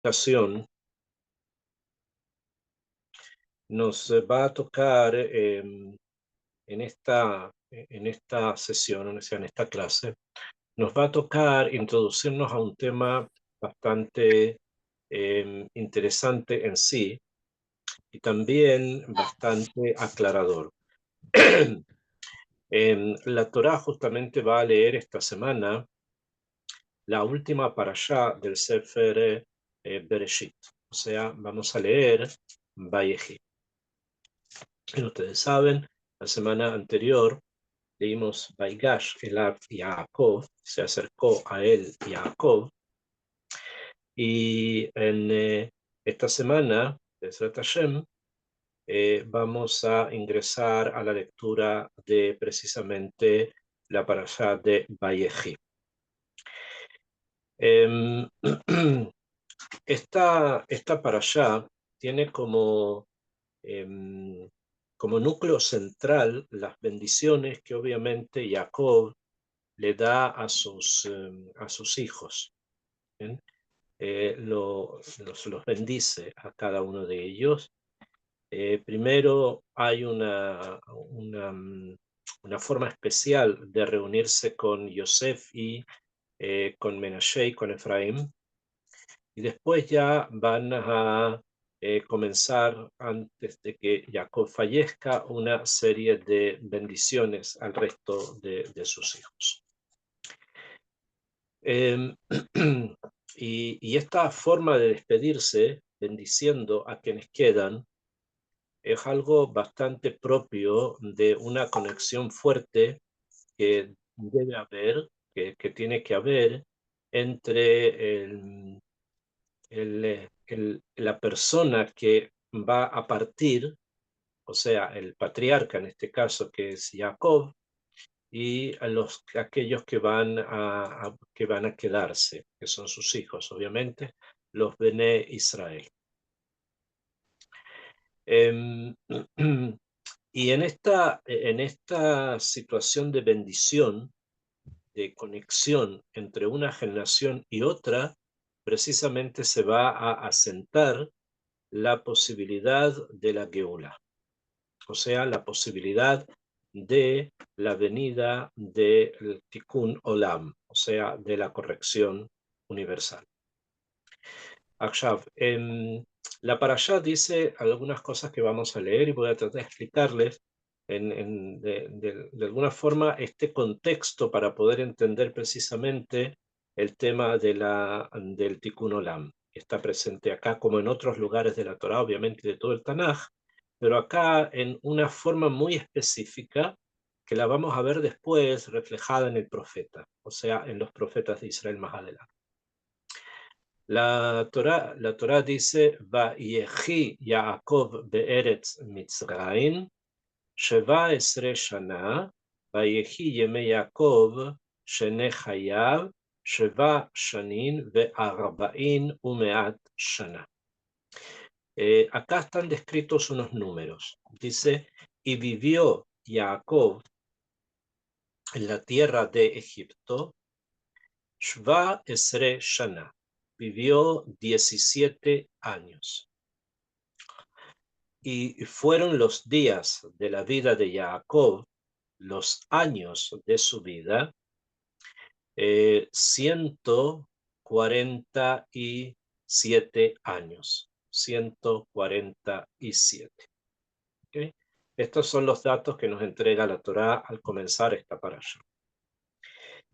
ocasión nos va a tocar en esta sesión, o sea, en esta clase, nos va a tocar introducirnos a un tema bastante interesante en sí y también bastante aclarador. La Torá justamente va a leer esta semana la última parashá del Sefer Bereshit. O sea, vamos a leer Vayehi. Ustedes saben, la semana anterior leímos Vaigash Elav Yaakov, se acercó a él Yaakov, y en esta semana, Bezrat Hashem, vamos a ingresar a la lectura de precisamente la parashá de Vayehi. Esta parashá tiene como núcleo central las bendiciones que obviamente Jacob le da a sus hijos. ¿Bien? Los bendice a cada uno de ellos. Primero hay una forma especial de reunirse con Yosef y con Menashe y con Efraín, y después ya van a comenzar, antes de que Jacob fallezca, una serie de bendiciones al resto de sus hijos. Y esta forma de despedirse, bendiciendo a quienes quedan, es algo bastante propio de una conexión fuerte que debe haber, que tiene que haber entre la persona que va a partir, o sea, el patriarca en este caso, que es Jacob, y aquellos que van a quedarse, que son sus hijos, obviamente, los Bene Israel. Y en esta situación de bendición, de conexión entre una generación y otra, precisamente se va a asentar la posibilidad de la Geula, o sea, la posibilidad de la venida del Tikkun Olam, o sea, de la corrección universal. Akshav, la parashá dice algunas cosas que vamos a leer y voy a tratar de explicarles de alguna forma este contexto para poder entender precisamente el tema del Tikkun Olam, que está presente acá como en otros lugares de la Torá, obviamente de todo el Tanaj, pero acá en una forma muy específica que la vamos a ver después reflejada en el profeta, o sea, en los profetas de Israel más adelante. La Torá dice, Vayechi Yaakov be'eretz Mitzrayim, Sheva Esre Shana, Vayechi Yeme Yaakov, Shene Chayav, Sheva Shanin ve'arba'in umeat Shana. Acá están descritos unos números. Dice, y vivió Jacob en la tierra de Egipto, Shva Esre Shana, vivió 17 años. Y fueron los días de la vida de Jacob, los años de su vida, 147 años. 147. ¿Okay? Estos son los datos que nos entrega la Torá al comenzar esta parashá.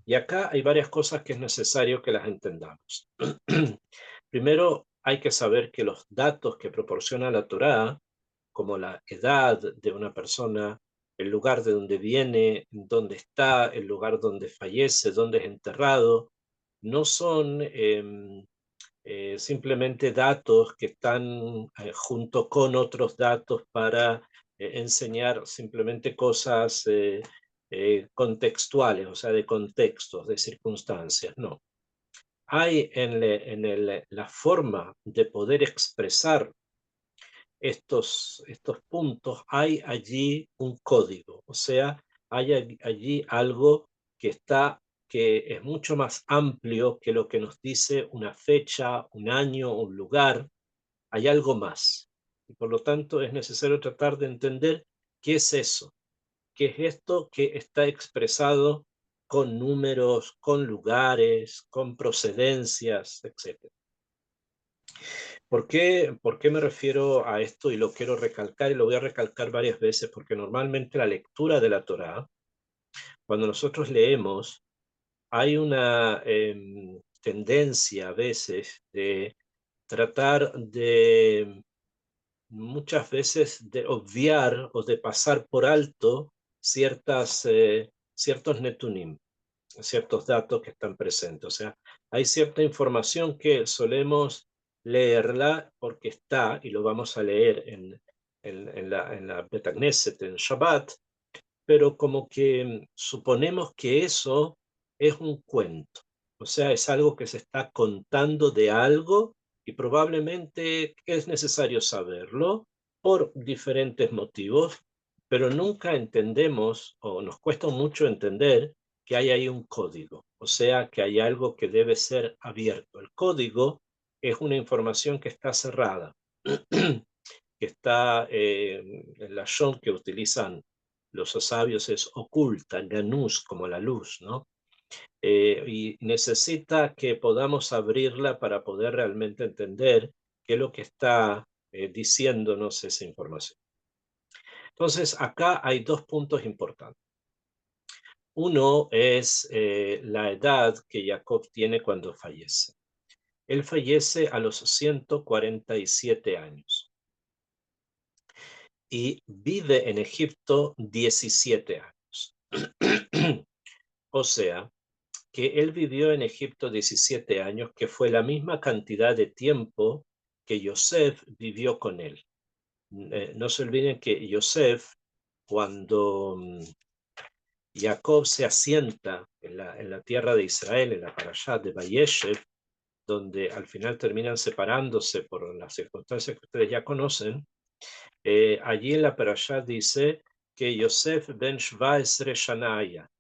Y acá hay varias cosas que es necesario que las entendamos. Primero, hay que saber que los datos que proporciona la Torá, como la edad de una persona, el lugar de donde viene, dónde está, el lugar donde fallece, dónde es enterrado, no son simplemente datos que están junto con otros datos para enseñar simplemente cosas contextuales, o sea, de contextos, de circunstancias, no. Hay en la forma de poder expresar estos puntos, hay allí un código, o sea, hay allí algo que está que es mucho más amplio que lo que nos dice una fecha, un año, un lugar. Hay algo más. Y por lo tanto es necesario tratar de entender qué es eso, qué es esto que está expresado con números, con lugares, con procedencias, etc. ¿Por qué me refiero a esto? Y lo quiero recalcar y lo voy a recalcar varias veces, porque normalmente la lectura de la Torá, cuando nosotros leemos, hay una tendencia a veces de tratar de muchas veces de obviar o de pasar por alto ciertos netunim, ciertos datos que están presentes. O sea, hay cierta información que solemos leerla porque está, y lo vamos a leer en la Bet Knesset, en Shabbat, pero como que suponemos que eso es un cuento, o sea, es algo que se está contando de algo y probablemente es necesario saberlo por diferentes motivos, pero nunca entendemos o nos cuesta mucho entender que hay ahí un código, o sea, que hay algo que debe ser abierto. El código es una información que está cerrada, que está en la shon que utilizan los sabios es oculta, ganús, como la luz, ¿no? Y necesita que podamos abrirla para poder realmente entender qué es lo que está diciéndonos esa información. Entonces, acá hay dos puntos importantes. Uno es la edad que Jacob tiene cuando fallece. Él fallece a los 147 años y vive en Egipto 17 años. O sea, que él vivió en Egipto 17 años, que fue la misma cantidad de tiempo que Yosef vivió con él. No se olviden que Yosef, cuando Jacob se asienta en la tierra de Israel, en la parashá de Vayeshev, donde al final terminan separándose por las circunstancias que ustedes ya conocen, allí en la parashá dice que Yosef ben Shvaesre Shanaya,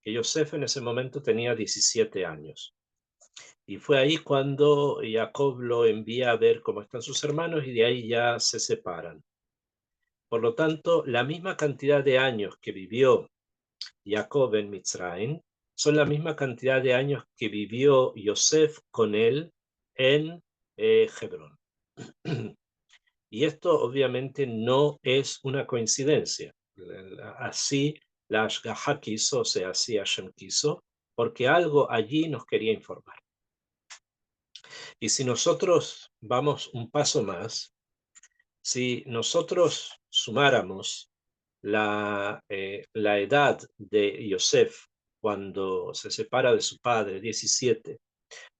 que Yosef en ese momento tenía 17 años. Y fue ahí cuando Jacob lo envía a ver cómo están sus hermanos y de ahí ya se separan. Por lo tanto, la misma cantidad de años que vivió Jacob en Mitzrayim son la misma cantidad de años que vivió Yosef con él en Hebrón. Y esto obviamente no es una coincidencia. Así la Ashgaha quiso, o sea, así Hashem quiso, porque algo allí nos quería informar. Y si nosotros vamos un paso más, si nosotros sumáramos la edad de Yosef cuando se separa de su padre, 17,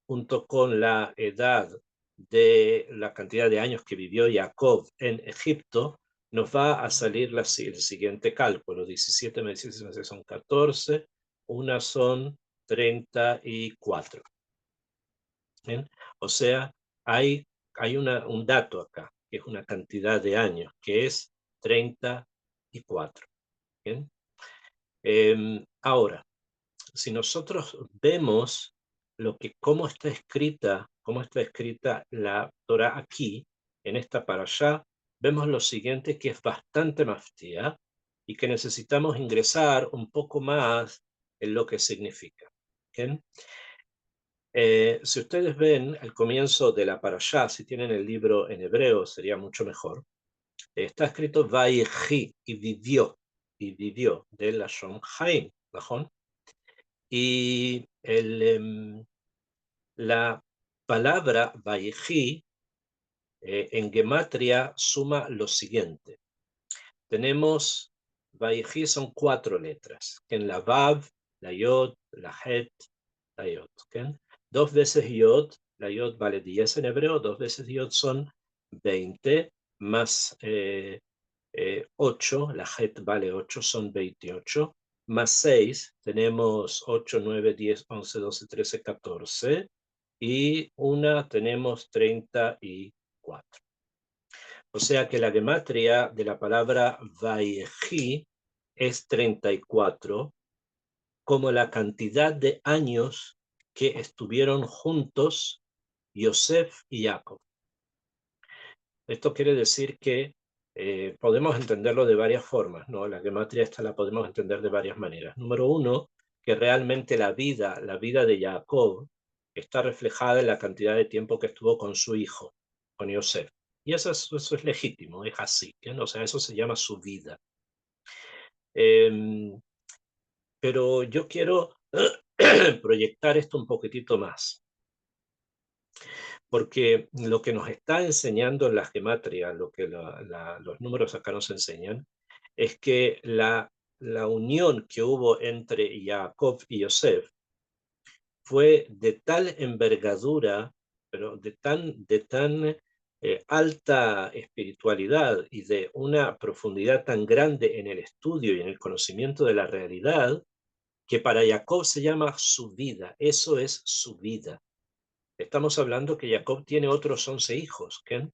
junto con la edad de la cantidad de años que vivió Jacob en Egipto, nos va a salir el siguiente cálculo. 17 meses son 14, una son 34. ¿Bien? O sea, hay un dato acá, que es una cantidad de años, que es 34. ¿Bien? Ahora, si nosotros vemos cómo está escrita la Torah aquí, en esta parashá, vemos lo siguiente, que es bastante maftía y que necesitamos ingresar un poco más en lo que significa. ¿Bien? Si ustedes ven el comienzo de la parashá, si tienen el libro en hebreo sería mucho mejor, está escrito Vayechi, y vivió, de Lashon Haim, ¿no? Y la palabra Vayechi en gematria suma lo siguiente. Tenemos, Vayechi son 4 letras, que en la Vav, la Yod, la Het, la Yod. ¿Okay? 2 veces Yod, la Yod vale 10 en hebreo, 2 veces Yod son 20, más 8, la Het vale 8, son 28, más 6, tenemos 8, 9, 10, 11, 12, 13, 14, y una tenemos 34. O sea que la gematria de la palabra Vayechi es 34, como la cantidad de años que estuvieron juntos Yosef y Jacob. Esto quiere decir que podemos entenderlo de varias formas, ¿no? La gematria esta la podemos entender de varias maneras. Número uno, que realmente la vida de Jacob está reflejada en la cantidad de tiempo que estuvo con su hijo, con Yosef. Y eso es legítimo, es así, ¿eh? O sea, eso se llama su vida. Pero yo quiero proyectar esto un poquitito más, porque lo que nos está enseñando en la gematria, lo que los números acá nos enseñan, es que la unión que hubo entre Jacob y Yosef fue de tal envergadura, pero de tan alta espiritualidad y de una profundidad tan grande en el estudio y en el conocimiento de la realidad, que para Jacob se llama su vida. Eso es su vida. Estamos hablando que Jacob tiene otros 11 hijos, ¿qué?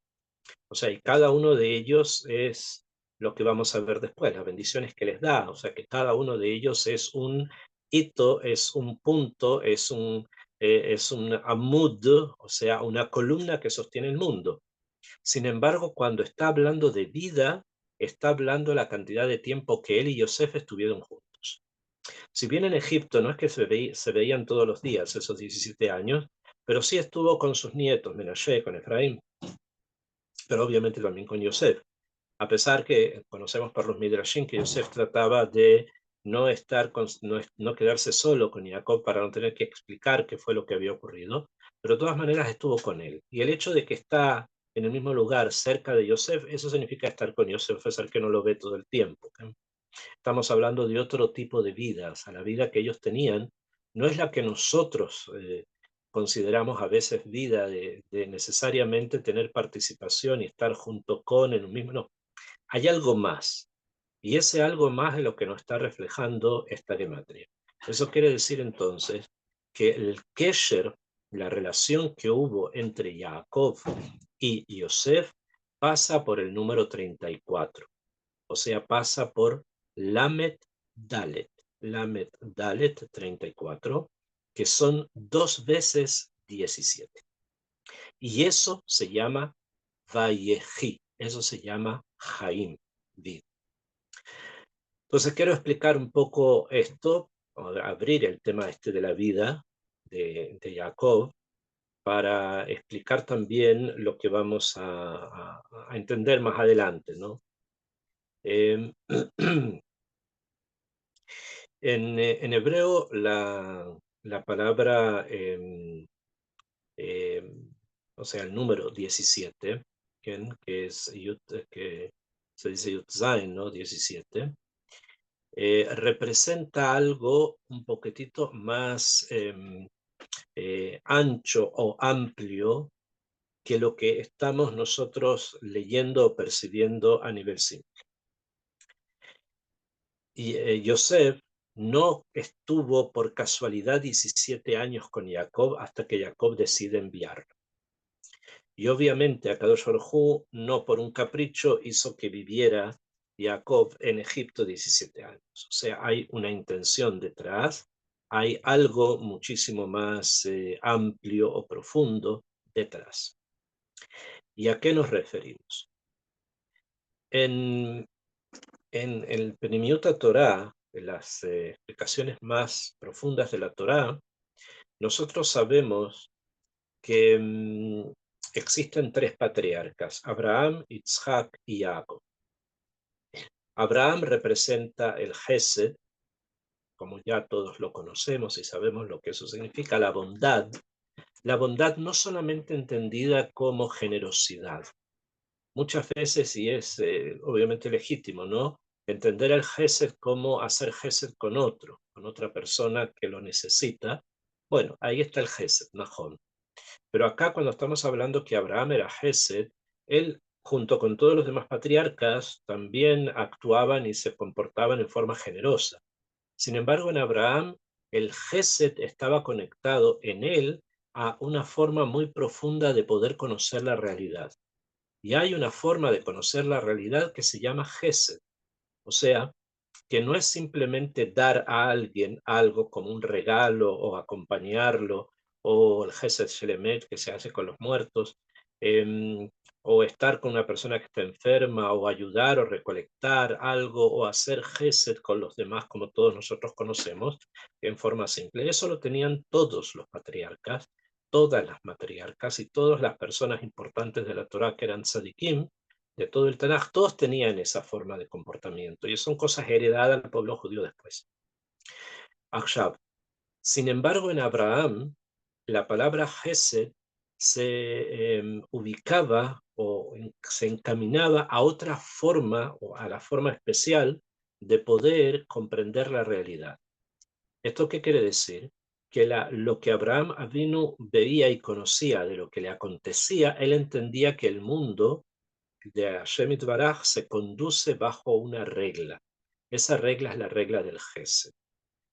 O sea, y cada uno de ellos es lo que vamos a ver después, las bendiciones que les da. O sea, que cada uno de ellos es un hito, es un punto, es un amud, o sea, una columna que sostiene el mundo. Sin embargo, cuando está hablando de vida, está hablando de la cantidad de tiempo que él y Yosef estuvieron juntos. Si bien en Egipto no es que se veían todos los días esos 17 años, pero sí estuvo con sus nietos, Menashe, con Efraín, pero obviamente también con Yosef. A pesar que conocemos por los Midrashim que Yosef trataba de no quedarse solo con Jacob para no tener que explicar qué fue lo que había ocurrido, pero de todas maneras estuvo con él. Y el hecho de que está en el mismo lugar, cerca de Yosef, eso significa estar con Yosef, a pesar que no lo ve todo el tiempo. Estamos hablando de otro tipo de vida, o sea, la vida que ellos tenían no es la que nosotros consideramos a veces vida de necesariamente tener participación y estar junto con en un mismo, no, hay algo más, y ese algo más es lo que nos está reflejando esta gematria. Eso quiere decir entonces que el Kesher, la relación que hubo entre Jacob y Yosef, pasa por el número 34, o sea, pasa por Lamet Dalet, Lamet Dalet 34, que son 2 veces 17. Y eso se llama Vayehi, eso se llama Jaim, vida. Entonces quiero explicar un poco esto, abrir el tema este de la vida de Jacob, para explicar también lo que vamos a entender más adelante, ¿no? Eh, en hebreo la palabra, o sea, el número 17, que es que se dice Yud Zayin, ¿no? 17, representa algo un poquitito más ancho o amplio que lo que estamos nosotros leyendo o percibiendo a nivel simple. Y Yosef no estuvo por casualidad 17 años con Jacob hasta que Jacob decide enviarlo. Y obviamente Akadosh Baruj Hu no por un capricho hizo que viviera Jacob en Egipto 17 años. O sea, hay una intención detrás, hay algo muchísimo más amplio o profundo detrás. ¿Y a qué nos referimos? En el Penimiuta Torah, en las explicaciones más profundas de la Torah, nosotros sabemos que existen 3 patriarcas, Abraham, Isaac y Jacob. Abraham representa el Gesed, como ya todos lo conocemos y sabemos lo que eso significa, la bondad no solamente entendida como generosidad. Muchas veces, y es obviamente legítimo, ¿no? Entender el Gesed como hacer Gesed con otro, con otra persona que lo necesita. Bueno, ahí está el Gesed, Nahón. Pero acá cuando estamos hablando que Abraham era Gesed, él junto con todos los demás patriarcas también actuaban y se comportaban en forma generosa. Sin embargo, en Abraham el Gesed estaba conectado en él a una forma muy profunda de poder conocer la realidad. Y hay una forma de conocer la realidad que se llama Gesed. O sea, que no es simplemente dar a alguien algo como un regalo o acompañarlo, o el Gesed Shelemet que se hace con los muertos, o estar con una persona que está enferma, o ayudar o recolectar algo, o hacer Gesed con los demás, como todos nosotros conocemos, en forma simple. Eso lo tenían todos los patriarcas, todas las matriarcas y todas las personas importantes de la Torá que eran tzadikim, de todo el Tanaj, todos tenían esa forma de comportamiento y son cosas heredadas al pueblo judío después. Akshav. Sin embargo, en Abraham, la palabra Gesed se ubicaba o se encaminaba a otra forma o a la forma especial de poder comprender la realidad. ¿Esto qué quiere decir? Que lo que Abraham Avinu veía y conocía de lo que le acontecía, él entendía que el mundo de Hashem Itbaraj se conduce bajo una regla. Esa regla es la regla del Gesed.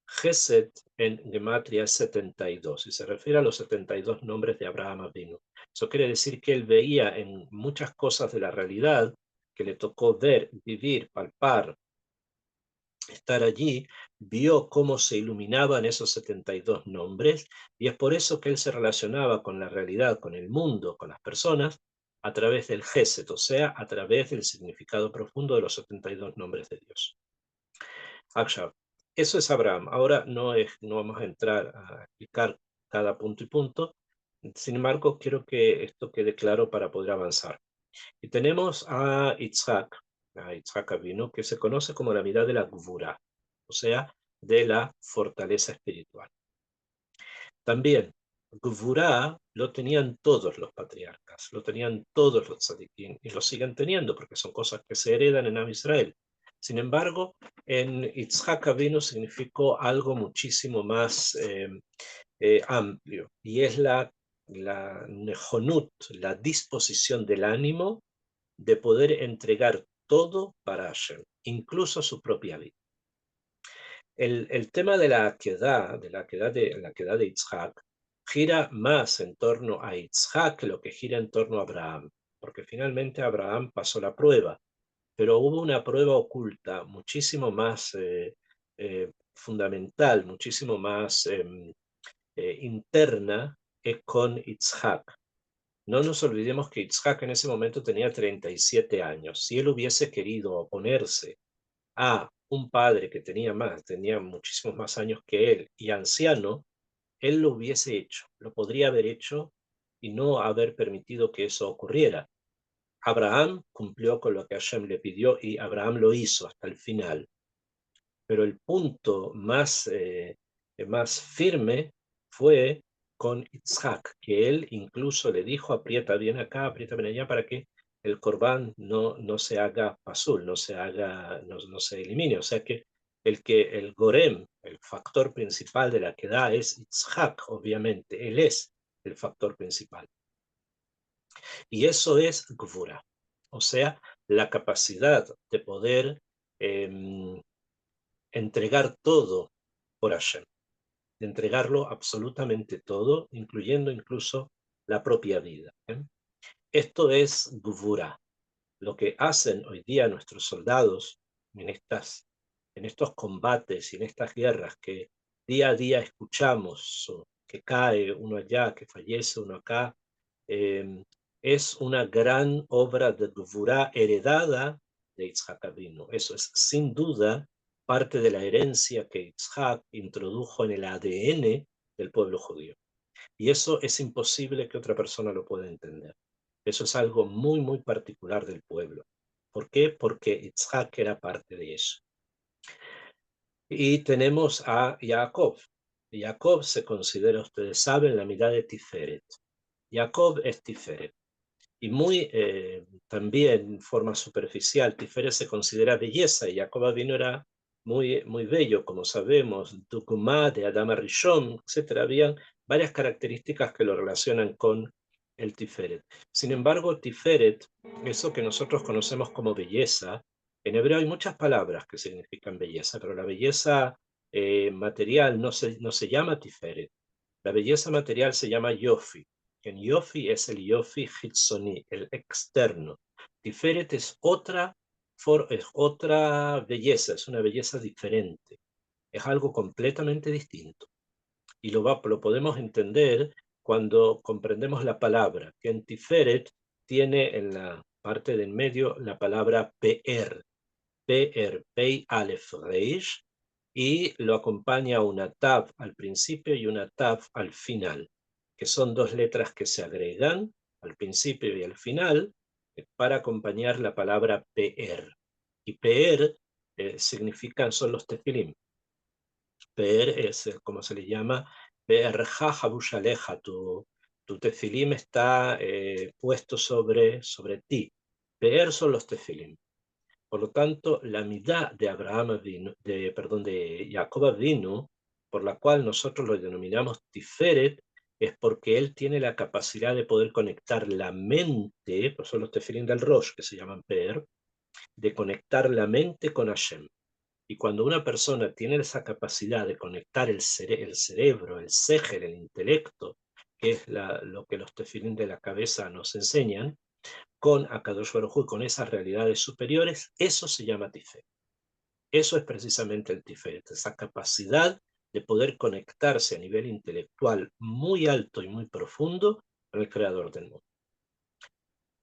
Gesed en Gematria es 72 y se refiere a los 72 nombres de Abraham Avinu. Eso quiere decir que él veía en muchas cosas de la realidad que le tocó ver, vivir, palpar, estar allí, vio cómo se iluminaban esos 72 nombres y es por eso que él se relacionaba con la realidad, con el mundo, con las personas, a través del Gesed, o sea, a través del significado profundo de los 72 nombres de Dios. Akshav. Eso es Abraham. Ahora no vamos a entrar a explicar cada punto y punto. Sin embargo, quiero que esto quede claro para poder avanzar. Y tenemos a Yitzhak Avinu, que se conoce como la mirada de la Gvura, o sea, de la fortaleza espiritual. También, Gvurá lo tenían todos los patriarcas, lo tenían todos los tzadikim, y lo siguen teniendo, porque son cosas que se heredan en Am Israel. Sin embargo, en Yitzhak Avinu significó algo muchísimo más amplio, y es la nejonut, la disposición del ánimo de poder entregar todo para Hashem, incluso su propia vida. El tema de la quedad, la quedad de Yitzhak, gira más en torno a Yitzhak que lo que gira en torno a Abraham, porque finalmente Abraham pasó la prueba, pero hubo una prueba oculta muchísimo más fundamental, muchísimo más interna, con Yitzhak. No nos olvidemos que Yitzhak en ese momento tenía 37 años. Si él hubiese querido oponerse a un padre que tenía muchísimos más años que él y anciano, él lo hubiese hecho, lo podría haber hecho y no haber permitido que eso ocurriera. Abraham cumplió con lo que Hashem le pidió y Abraham lo hizo hasta el final. Pero el punto más firme fue con Isaac, que él incluso le dijo, aprieta bien acá, aprieta bien allá, para que el corbán no se haga pasul, no se elimine. O sea que el gorem, el factor principal de la queda es Isaac, obviamente, él es el factor principal. Y eso es Gvura, o sea, la capacidad de poder entregar todo por Hashem, de entregarlo absolutamente todo, incluyendo incluso la propia vida. Esto es Gvura, lo que hacen hoy día nuestros soldados en estos combates y en estas guerras que día a día escuchamos, que cae uno allá, que fallece uno acá, eh, es una gran obra de Gvurá heredada de Yitzhak Avinu. Eso es sin duda parte de la herencia que Yitzhak introdujo en el ADN del pueblo judío. Y eso es imposible que otra persona lo pueda entender. Eso es algo muy, muy particular del pueblo. ¿Por qué? Porque Yitzhak era parte de eso. Y tenemos a Jacob. Jacob se considera, ustedes saben, la mitad de Tiferet. Jacob es Tiferet. Y muy también en forma superficial, Tiferet se considera belleza y Jacob Avinu era muy, muy bello, como sabemos, Dukuma de Adama Rishon, etc. Habían varias características que lo relacionan con el Tiferet. Sin embargo, Tiferet, eso que nosotros conocemos como belleza, en hebreo hay muchas palabras que significan belleza, pero la belleza material no se llama Tiferet. La belleza material se llama Yofi. En Yofi es el Yofi Hitzoni, el externo. Tiferet es otra es otra belleza, es una belleza diferente, es algo completamente distinto. Y lo podemos entender cuando comprendemos la palabra, que en Tiferet tiene en la parte del medio la palabra PR, Pei Aleph Reish, y lo acompaña una Tav al principio y una Tav al final, que son dos letras que se agregan al principio y al final para acompañar la palabra PR. Y PR significan, son los tefilim. PR es como se le llama, PR Habusaleja, tu tefilim está puesto sobre ti. PR son los tefilim. Por lo tanto, la midá de de Jacob vino, por la cual nosotros lo denominamos Tiferet, es porque él tiene la capacidad de poder conectar la mente, por eso los tefilín del Rosh, que se llaman Per, de conectar la mente con Hashem. Y cuando una persona tiene esa capacidad de conectar el cerebro, el seger, el intelecto, que es lo que los tefilín de la cabeza nos enseñan, con Akadosh Baruj Hu y con esas realidades superiores, eso se llama Tiferet. Eso es precisamente el Tiferet, esa capacidad de poder conectarse a nivel intelectual muy alto y muy profundo con el creador del mundo.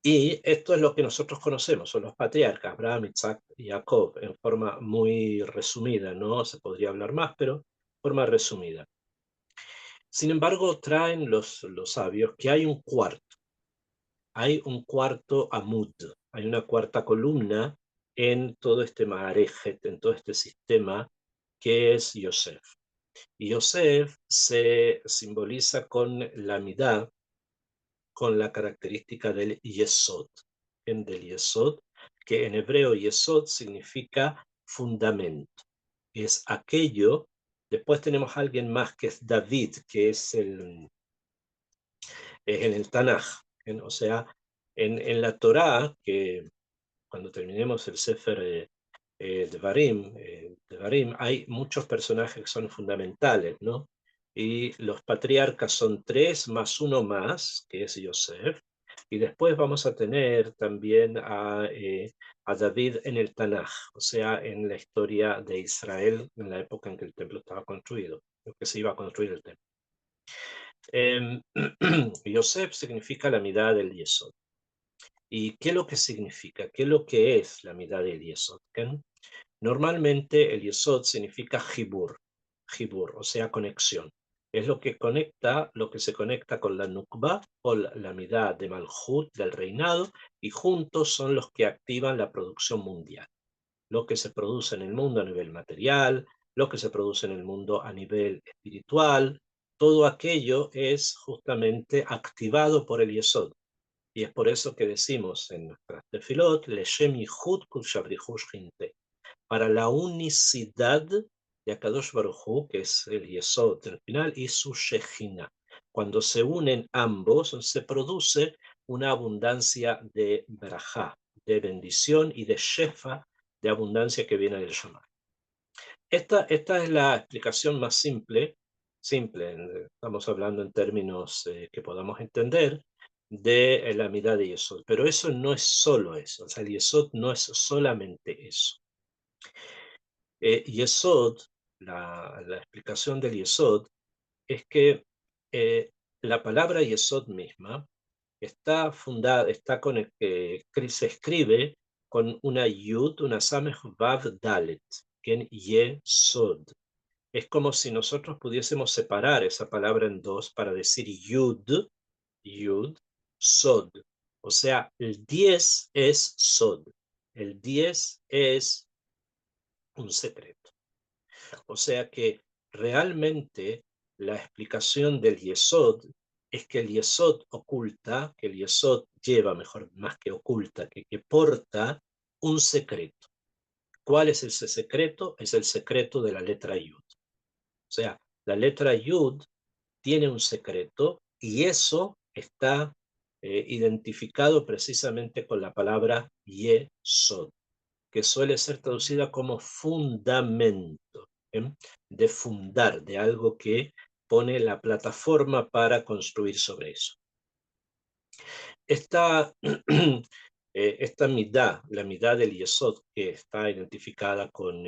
Y esto es lo que nosotros conocemos, son los patriarcas, Abraham, Isaac y Jacob, en forma muy resumida, no se podría hablar más, pero en forma resumida. Sin embargo, traen los sabios que hay un cuarto amud, hay una cuarta columna en todo este Maarejet, en todo este sistema que es Yosef. Y Yosef se simboliza con la midá, con la característica del Yesod, que en hebreo Yesod significa fundamento. Es aquello, después tenemos a alguien más que es David, que es en el Tanaj, o sea, en la Torá, que cuando terminemos el Sefer Devarim, hay muchos personajes que son fundamentales, ¿no? Y los patriarcas son tres más uno más, que es Yosef, y después vamos a tener también a David en el Tanaj, o sea, en la historia de Israel, en la época en que el templo estaba construido, en que se iba a construir el templo. Yosef significa la mirada del Yesod. ¿Y qué es lo que significa? ¿Qué es lo que es la mirada del Yesod? Normalmente el Yesod significa Jibur, o sea, conexión. Es lo que conecta, lo que se conecta con la Nukba o la midá de Malhut, del reinado, y juntos son los que activan la producción mundial. Lo que se produce en el mundo a nivel material, lo que se produce en el mundo a nivel espiritual, todo aquello es justamente activado por el Yesod. Y es por eso que decimos en nuestras tefilot, Leshem Yichud Kul Shabrihu Shchinte, para la unicidad de Akadosh Baruj Hu, que es el Yesod del final, y su Shejina. Cuando se unen ambos, se produce una abundancia de Berajá, de bendición, y de Shefa, de abundancia que viene del Shammai. Esta es la explicación más simple, estamos hablando en términos que podamos entender, de la mirada de Yesod. Pero eso no es solo eso, o sea, el Yesod no es solamente eso. Yesod, la explicación del Yesod, es que la palabra Yesod misma está fundada, se escribe con una Yud, una Samech Vav Dalet, que en Yesod. Es como si nosotros pudiésemos separar esa palabra en dos para decir Yud, Sod. O sea, el 10 es Sod. El 10 es un secreto. O sea que realmente la explicación del Yesod es que el Yesod oculta, que el Yesod lleva, mejor, más que oculta, que porta un secreto. ¿Cuál es ese secreto? Es el secreto de la letra Yud. O sea, la letra Yud tiene un secreto y eso está identificado precisamente con la palabra Yesod, que suele ser traducida como fundamento, de fundar, de algo que pone la plataforma para construir sobre eso. Esta, esta midá, la midá del Yesod, que está identificada con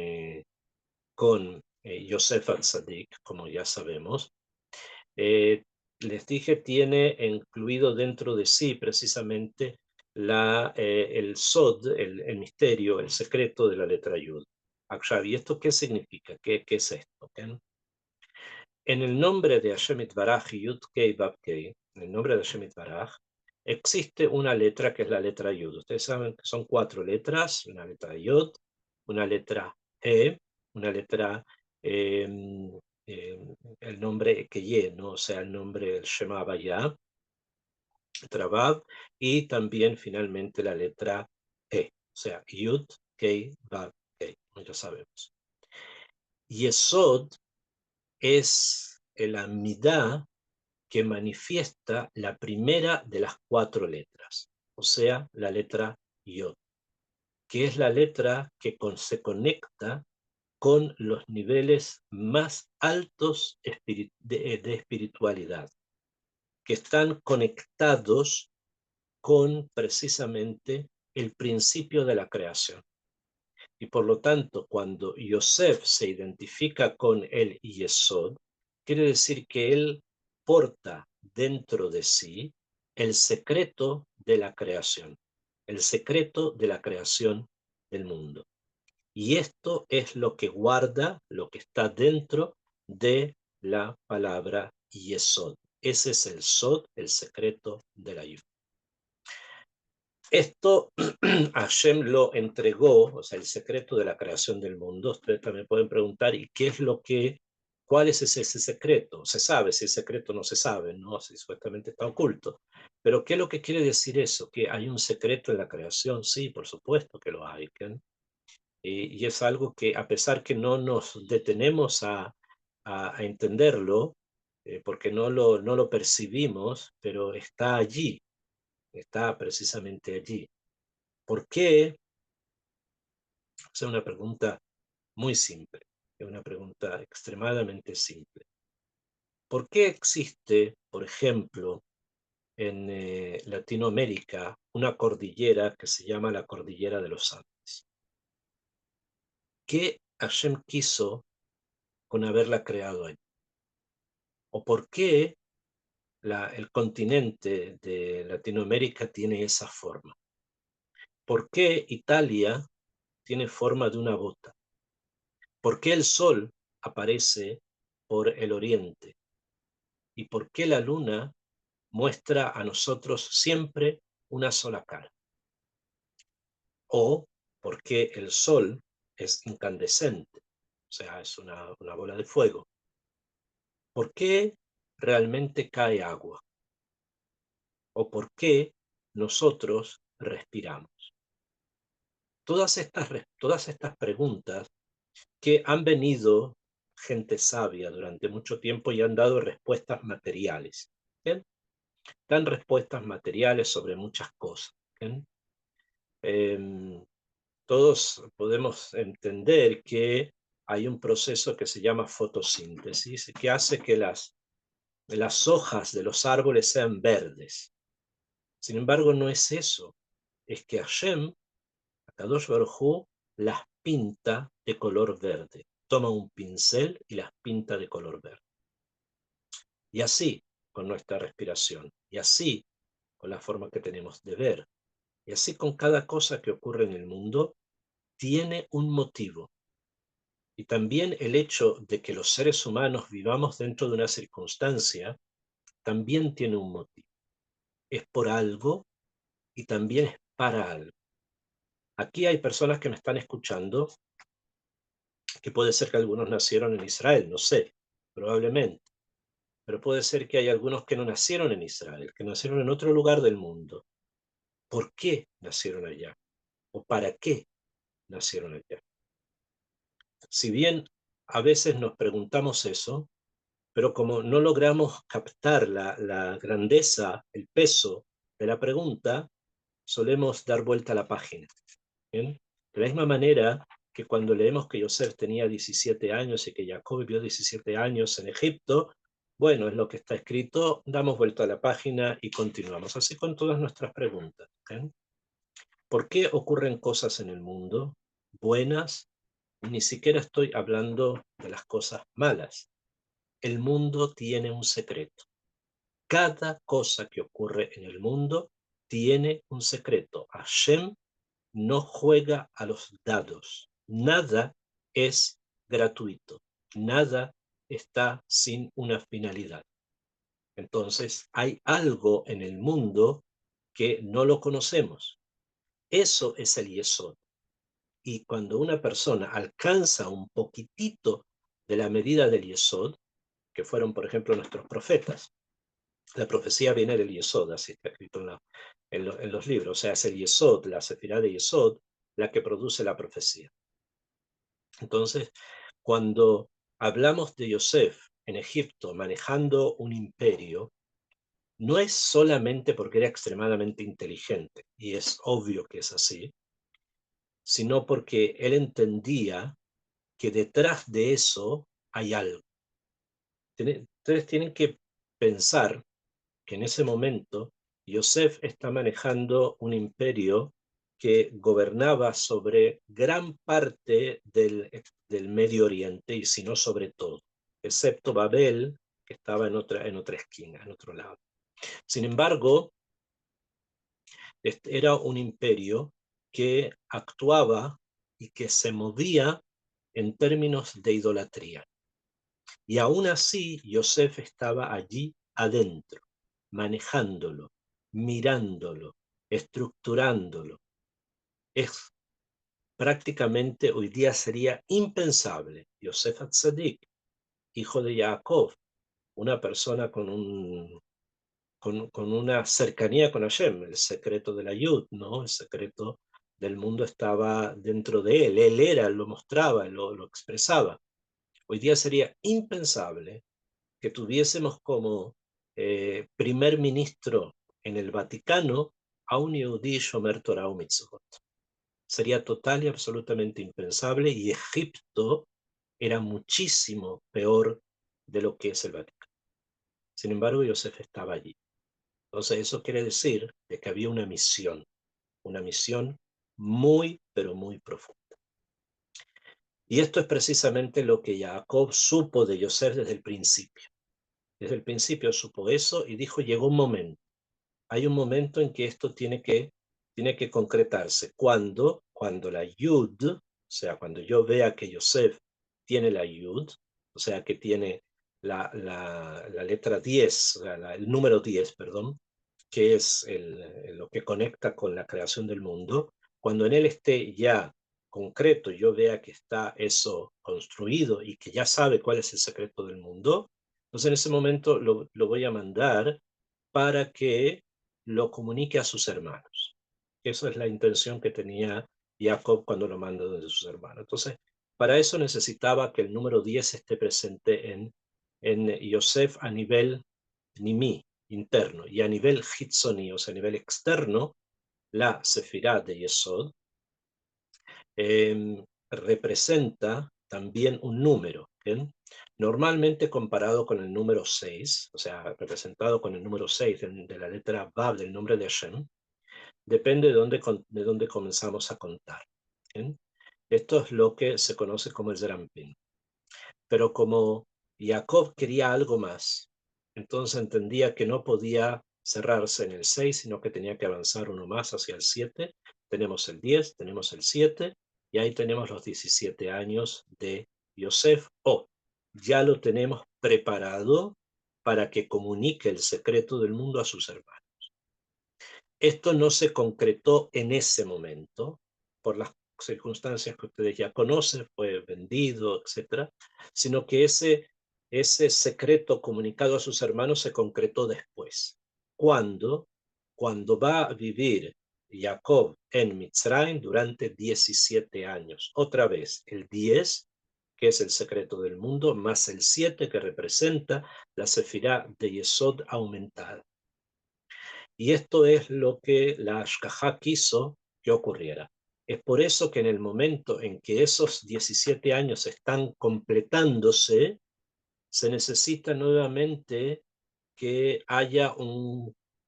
Yosef al-Sadik, como ya sabemos, eh, les dije, tiene incluido dentro de sí precisamente el Sod, el misterio, el secreto de la letra Yud. Akshav, ¿y esto qué significa? ¿Qué es esto? ¿Okay? En el nombre de Hashem Itbaraj, Yud Kei Vav Kei, en el nombre de Hashem Itbaraj, existe una letra que es la letra Yud. Ustedes saben que son 4 letras, una letra Yud, una letra He, una letra, eh, eh, el nombre Keye, ¿no? O sea, el nombre del Shema Vaya, Travav, y también finalmente la letra He, o sea, Yud Kei Vav Kei, como ya sabemos. Yesod es el Amidá que manifiesta la primera de las 4 letras, o sea, la letra Yod, que es la letra que se conecta con los niveles más altos de espiritualidad, que están conectados con precisamente el principio de la creación. Y por lo tanto, cuando Yosef se identifica con el Yesod, quiere decir que él porta dentro de sí el secreto de la creación, el secreto de la creación del mundo. Y esto es lo que guarda, lo que está dentro de la palabra Yesod. Ese es el Sod, el secreto de la Yud. Esto Hashem lo entregó, o sea, el secreto de la creación del mundo. Ustedes también pueden preguntar, ¿y qué es cuál es ese secreto? Se sabe, si el secreto no se sabe, ¿no? Si supuestamente está oculto. Pero ¿qué es lo que quiere decir eso? ¿Que hay un secreto en la creación? Sí, por supuesto que lo hay. Y es algo que, a pesar que no nos detenemos a entenderlo, porque no lo percibimos, pero está allí, está precisamente allí. ¿Por qué? Es una pregunta muy simple, es una pregunta extremadamente simple. ¿Por qué existe, por ejemplo, en Latinoamérica una cordillera que se llama la Cordillera de los Andes? ¿Qué Hashem quiso con haberla creado ahí? ¿O por qué el continente de Latinoamérica tiene esa forma? ¿Por qué Italia tiene forma de una bota? ¿Por qué el sol aparece por el oriente? ¿Y por qué la luna muestra a nosotros siempre una sola cara? ¿O por qué el sol es incandescente? O sea, es una bola de fuego. ¿Por qué realmente cae agua? ¿O por qué nosotros respiramos? Todas estas preguntas que han venido gente sabia durante mucho tiempo y han dado respuestas materiales. ¿Bien? Dan respuestas materiales sobre muchas cosas. ¿Bien? Todos podemos entender que hay un proceso que se llama fotosíntesis, que hace que las hojas de los árboles sean verdes. Sin embargo, no es eso. Es que Hashem, Akadosh Baruj Hu, las pinta de color verde. Toma un pincel y las pinta de color verde. Y así con nuestra respiración. Y así con la forma que tenemos de ver. Y así con cada cosa que ocurre en el mundo, tiene un motivo. Y también el hecho de que los seres humanos vivamos dentro de una circunstancia, también tiene un motivo. Es por algo y también es para algo. Aquí hay personas que me están escuchando, que puede ser que algunos nacieron en Israel, no sé, probablemente. Pero puede ser que hay algunos que no nacieron en Israel, que nacieron en otro lugar del mundo. ¿Por qué nacieron allá? ¿O para qué nacieron allá? Si bien a veces nos preguntamos eso, pero como no logramos captar la grandeza, el peso de la pregunta, solemos dar vuelta a la página. ¿Bien? De la misma manera que cuando leemos que Yosef tenía 17 años y que Jacob vivió 17 años en Egipto, bueno, es lo que está escrito, damos vuelta a la página y continuamos. Así con todas nuestras preguntas. ¿Bien? ¿Por qué ocurren cosas en el mundo buenas? Ni siquiera estoy hablando de las cosas malas. El mundo tiene un secreto. Cada cosa que ocurre en el mundo tiene un secreto. Hashem no juega a los dados. Nada es gratuito. Nada está sin una finalidad. Entonces, hay algo en el mundo que no lo conocemos. Eso es el Yesod. Y cuando una persona alcanza un poquitito de la medida del Yesod, que fueron, por ejemplo, nuestros profetas, la profecía viene del Yesod, así está escrito en los libros, o sea, es el Yesod, la sefirá de Yesod, la que produce la profecía. Entonces, cuando hablamos de Yosef en Egipto manejando un imperio, no es solamente porque era extremadamente inteligente, y es obvio que es así, sino porque él entendía que detrás de eso hay algo. Ustedes tienen que pensar que en ese momento Yosef está manejando un imperio que gobernaba sobre gran parte del Medio Oriente, y si no sobre todo, excepto Babel, que estaba en otra esquina, en otro lado. Sin embargo, era un imperio que actuaba y que se movía en términos de idolatría. Y aún así, Yosef estaba allí adentro, manejándolo, mirándolo, estructurándolo. Es prácticamente, hoy día sería impensable. Yosef Atzadik, hijo de Jacob, una persona con una cercanía con Hashem, el secreto de la Yud, ¿no? El secreto del mundo estaba dentro de él. Él era, lo mostraba, lo expresaba. Hoy día sería impensable que tuviésemos como primer ministro en el Vaticano a un Yehudí Shomer Torah u Mitzvot. Sería total y absolutamente impensable, y Egipto era muchísimo peor de lo que es el Vaticano. Sin embargo, Yosef estaba allí. Entonces eso quiere decir de que había una misión muy, pero muy profunda. Y esto es precisamente lo que Jacob supo de Yosef desde el principio. Desde el principio supo eso y dijo, llegó un momento. Hay un momento en que esto tiene que concretarse. Cuando la Yud, o sea, cuando yo vea que Yosef tiene la Yud, o sea, que tiene la letra 10, o sea, el número 10, perdón, que es lo que conecta con la creación del mundo, cuando en él esté ya concreto, yo vea que está eso construido y que ya sabe cuál es el secreto del mundo, entonces en ese momento lo voy a mandar para que lo comunique a sus hermanos. Esa es la intención que tenía Jacob cuando lo mandó de sus hermanos. Entonces, para eso necesitaba que el número 10 esté presente en Yosef a nivel nimi, interno, y a nivel hitzoni, o sea, a nivel externo, la sefirá de Yesod representa también un número, ¿bien? Normalmente comparado con el número 6, o sea, representado con el número 6 de la letra Bab del nombre de Hashem, depende de dónde comenzamos a contar. ¿Bien? Esto es lo que se conoce como el Zerampin. Pero como Jacob quería algo más, entonces entendía que no podía cerrarse en el 6, sino que tenía que avanzar uno más hacia el 7. Tenemos el 10, tenemos el 7, y ahí tenemos los 17 años de Yosef. Ya lo tenemos preparado para que comunique el secreto del mundo a sus hermanos. Esto no se concretó en ese momento, por las circunstancias que ustedes ya conocen, fue vendido, etcétera, sino que ese secreto comunicado a sus hermanos se concretó después. ¿Cuándo? Cuando va a vivir Jacob en Mitzrayim durante 17 años. Otra vez, el 10, que es el secreto del mundo, más el 7, que representa la sefirá de Yesod aumentada. Y esto es lo que la Ashkajá quiso que ocurriera. Es por eso que en el momento en que esos 17 años están completándose, se necesita nuevamente que haya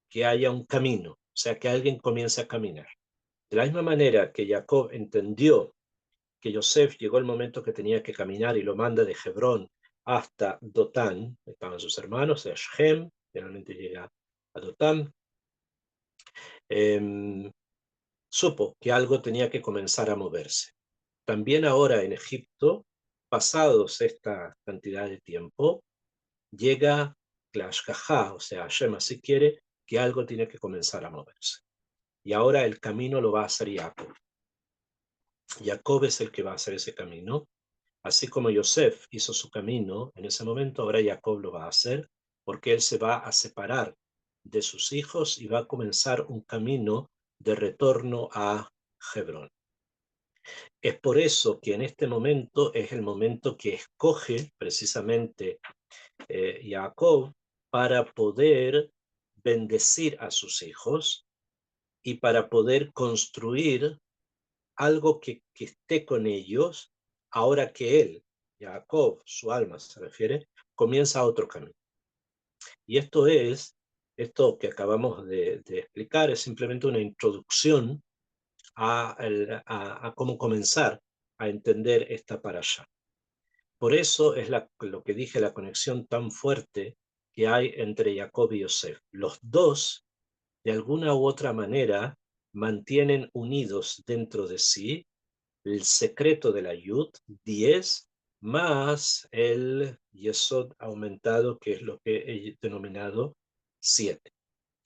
que haya un camino, o sea, que alguien comience a caminar. De la misma manera que Jacob entendió que Yosef llegó el momento que tenía que caminar y lo manda de Hebrón hasta Dotán, estaban sus hermanos, de Shem, finalmente llega a Dotán, supo que algo tenía que comenzar a moverse. También ahora en Egipto, pasados esta cantidad de tiempo, llega la Ashkajá, o sea, Hashem así quiere que algo tiene que comenzar a moverse. Y ahora el camino lo va a hacer Jacob. Jacob es el que va a hacer ese camino. Así como Yosef hizo su camino en ese momento, ahora Jacob lo va a hacer, porque él se va a separar de sus hijos y va a comenzar un camino de retorno a Hebrón. Es por eso que en este momento es el momento que escoge precisamente Jacob para poder bendecir a sus hijos y para poder construir algo que esté con ellos, ahora que él, Jacob, su alma se refiere, comienza otro camino. Y esto que acabamos de explicar es simplemente una introducción a cómo comenzar a entender esta parasha. Por eso es lo que dije, la conexión tan fuerte que hay entre Jacob y Yosef. Los dos, de alguna u otra manera, mantienen unidos dentro de sí el secreto de la Yud, 10, más el Yesod aumentado, que es lo que he denominado 7.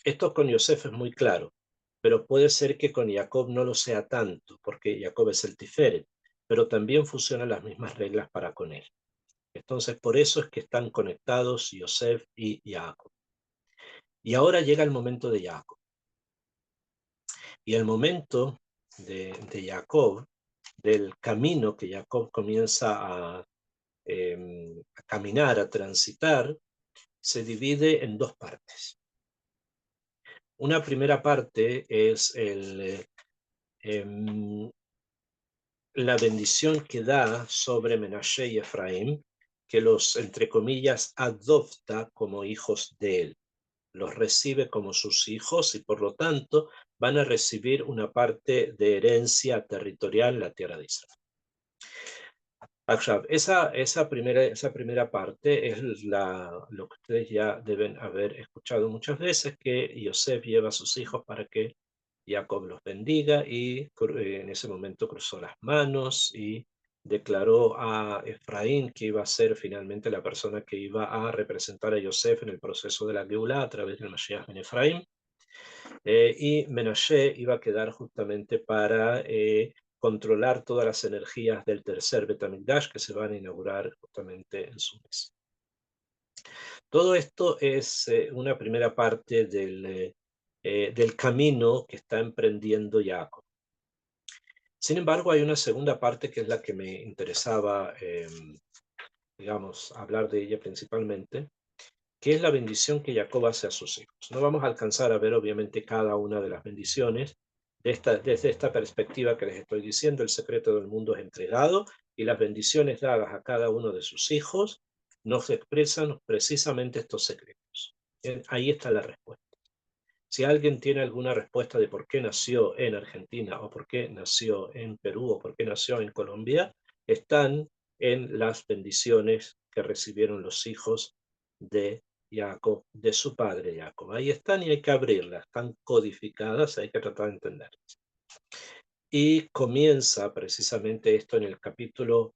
Esto con Yosef es muy claro, pero puede ser que con Jacob no lo sea tanto, porque Jacob es el Tiferet, pero también funcionan las mismas reglas para con él. Entonces, por eso es que están conectados Yosef y Jacob. Y ahora llega el momento de Jacob. Y el momento de Jacob, del camino que Jacob comienza a caminar, a transitar, se divide en dos partes. Una primera parte es la bendición que da sobre Menashe y Efraín, que los, entre comillas, adopta como hijos de él. Los recibe como sus hijos y por lo tanto van a recibir una parte de herencia territorial en la tierra de Israel. Esa primera parte es lo que ustedes ya deben haber escuchado muchas veces, que Yosef lleva a sus hijos para que Jacob los bendiga y en ese momento cruzó las manos y declaró a Efraín que iba a ser finalmente la persona que iba a representar a Yosef en el proceso de la Geulá a través del Mashiach ben Efraín. Y Menashe iba a quedar justamente para controlar todas las energías del tercer Betamigdash que se van a inaugurar justamente en su mes. Todo esto es una primera parte del camino que está emprendiendo Jacob. Sin embargo, hay una segunda parte que es la que me interesaba, digamos, hablar de ella principalmente, que es la bendición que Jacob hace a sus hijos. No vamos a alcanzar a ver, obviamente, cada una de las bendiciones desde esta perspectiva que les estoy diciendo. El secreto del mundo es entregado y las bendiciones dadas a cada uno de sus hijos nos expresan precisamente estos secretos. Bien, ahí está la respuesta. Si alguien tiene alguna respuesta de por qué nació en Argentina o por qué nació en Perú o por qué nació en Colombia, están en las bendiciones que recibieron los hijos de Jacob, de su padre Jacob. Ahí están y hay que abrirlas, están codificadas, hay que tratar de entenderlas. Y comienza precisamente esto en el capítulo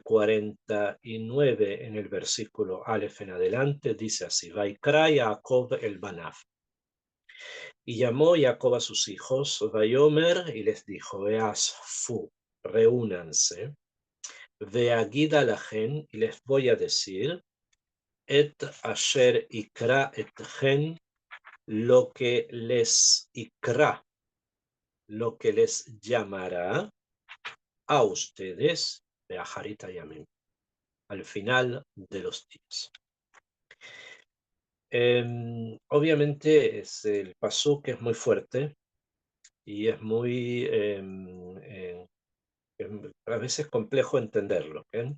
49, en el versículo Aleph en adelante, dice así: Vaikra Jacob el Banaf. Y llamó Jacob a sus hijos, Vayomer, y les dijo: Veas, fu, reúnanse, veagida la gen, y les voy a decir, et asher ikra et gen, lo que les ikra, lo que les llamará a ustedes, Beajarita Yamim, al final de los días. Obviamente el pasuk es muy fuerte y es muy a veces complejo entenderlo, ¿eh?